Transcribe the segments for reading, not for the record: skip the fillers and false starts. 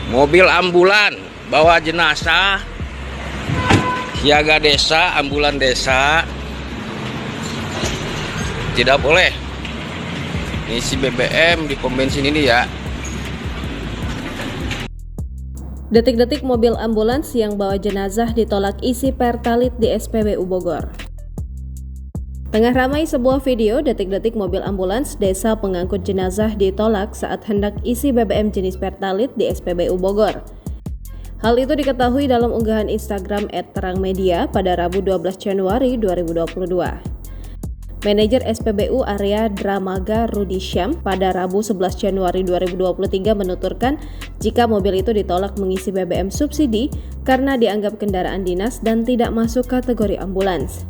Mobil ambulan bawa jenazah, siaga desa, ambulan desa tidak boleh ngisi BBM di pom bensin ini ya. Detik-detik mobil ambulans yang bawa jenazah ditolak isi Pertalite di SPBU Bogor. Tengah ramai sebuah video detik-detik mobil ambulans desa pengangkut jenazah ditolak saat hendak isi BBM jenis Pertalite di SPBU Bogor. Hal itu diketahui dalam unggahan Instagram @terangmedia pada Rabu 12 Januari 2022. Manajer SPBU area Dramaga Rudi Syam pada Rabu 11 Januari 2023 menuturkan jika mobil itu ditolak mengisi BBM subsidi karena dianggap kendaraan dinas dan tidak masuk kategori ambulans.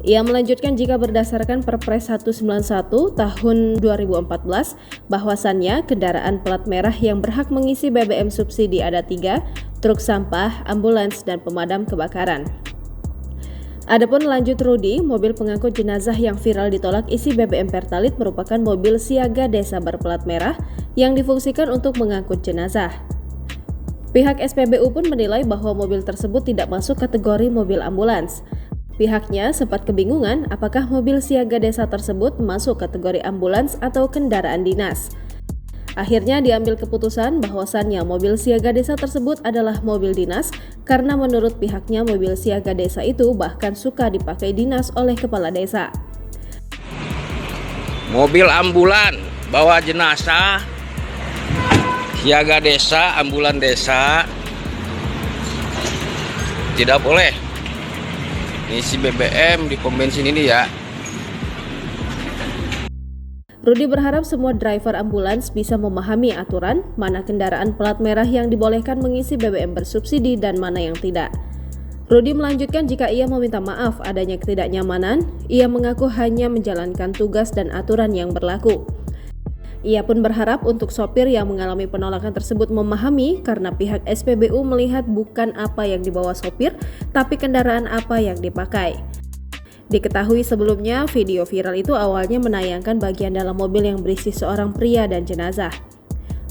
Ia melanjutkan jika berdasarkan Perpres 191 tahun 2014 bahwasannya kendaraan plat merah yang berhak mengisi BBM subsidi ada 3, truk sampah, ambulans, dan pemadam kebakaran. Adapun lanjut Rudi, mobil pengangkut jenazah yang viral ditolak isi BBM Pertalite merupakan mobil siaga desa berplat merah yang difungsikan untuk mengangkut jenazah. Pihak SPBU pun menilai bahwa mobil tersebut tidak masuk kategori mobil ambulans. Pihaknya sempat kebingungan apakah mobil siaga desa tersebut masuk kategori ambulans atau kendaraan dinas. Akhirnya diambil keputusan bahwasannya mobil siaga desa tersebut adalah mobil dinas karena menurut pihaknya mobil siaga desa itu bahkan suka dipakai dinas oleh kepala desa. Mobil ambulan bawa jenazah, siaga desa, ambulan desa tidak boleh ngisi BBM di pom bensin ini ya. Rudi berharap semua driver ambulans bisa memahami aturan mana kendaraan plat merah yang dibolehkan mengisi BBM bersubsidi dan mana yang tidak. Rudi melanjutkan jika ia meminta maaf adanya ketidaknyamanan, ia mengaku hanya menjalankan tugas dan aturan yang berlaku. Ia pun berharap untuk sopir yang mengalami penolakan tersebut memahami karena pihak SPBU melihat bukan apa yang dibawa sopir, tapi kendaraan apa yang dipakai. Diketahui sebelumnya, video viral itu awalnya menayangkan bagian dalam mobil yang berisi seorang pria dan jenazah.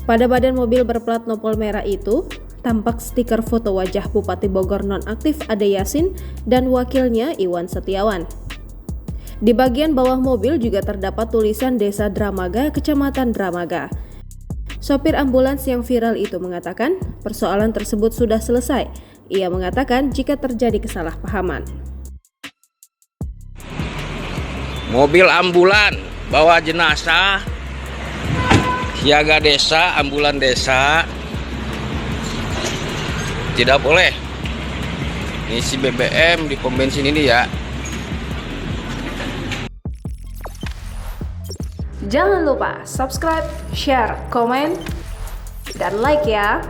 Pada badan mobil berplat nopol merah itu, tampak stiker foto wajah Bupati Bogor nonaktif Ade Yasin dan wakilnya Iwan Setiawan. Di bagian bawah mobil juga terdapat tulisan Desa Dramaga, Kecamatan Dramaga. Sopir ambulans yang viral itu mengatakan persoalan tersebut sudah selesai. Ia mengatakan jika terjadi kesalahpahaman. Mobil ambulan bawa jenazah, siaga desa, ambulan desa tidak boleh ngisi BBM di pom bensin ini ya. Jangan lupa subscribe, share, komen, dan like ya.